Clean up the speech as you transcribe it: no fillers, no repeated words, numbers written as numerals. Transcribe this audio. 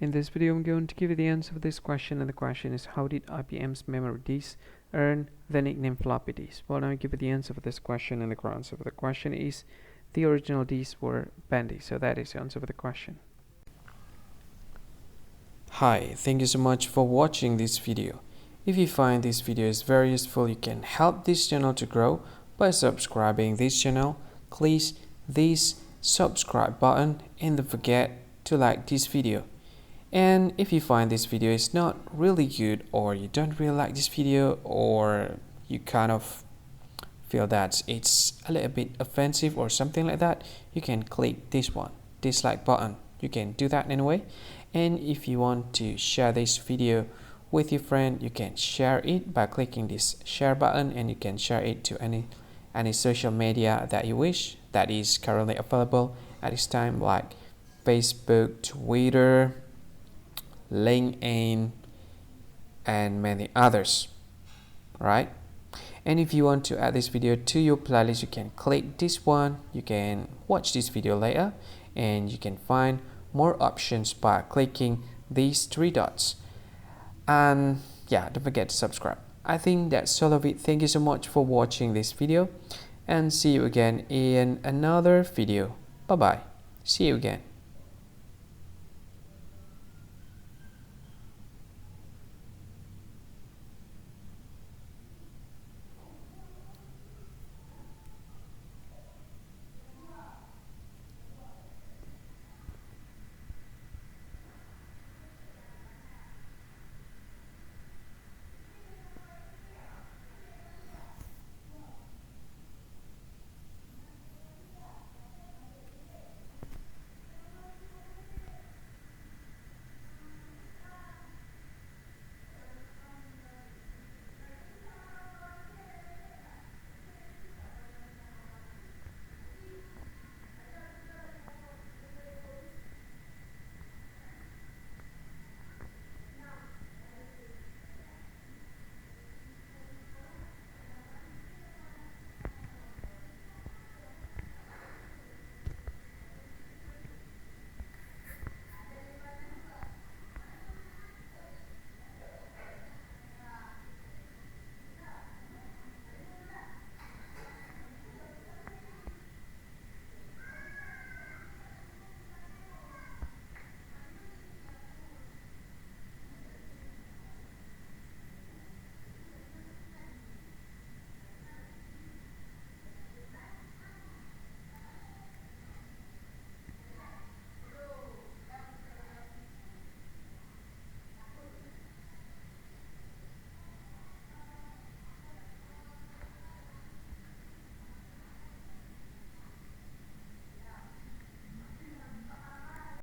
In this video, I'm going to give you the answer for this question, and the question is, how did IBM's memory disk earn the nickname floppy disk? Well, now I give you the answer for this question, and the answer for the question is, the original disks were bendy. So that is the answer for the question. Hi, thank you so much for watching this video. If you find this video is very useful, you can help this channel to grow by subscribing this channel. Click this subscribe button and don't forget to like this video. And if you find this video is not really good, or you don't really like this video, or you kind of feel that it's a little bit offensive or something like that, you can click this one, dislike button. You can do that anyway. And if you want to share this video with your friend, you can share it by clicking this share button, and you can share it to any social media that you wish that is currently available at this time, like Facebook, Twitter, LinkedIn, and many others, right? And if you want to add this video to your playlist, you can click this one. You can watch this video later, and you can find more options by clicking these three dots. And yeah, don't forget to subscribe. I think that's all of it. Thank you so much for watching this video, and see you again in another video. Bye bye. See you again.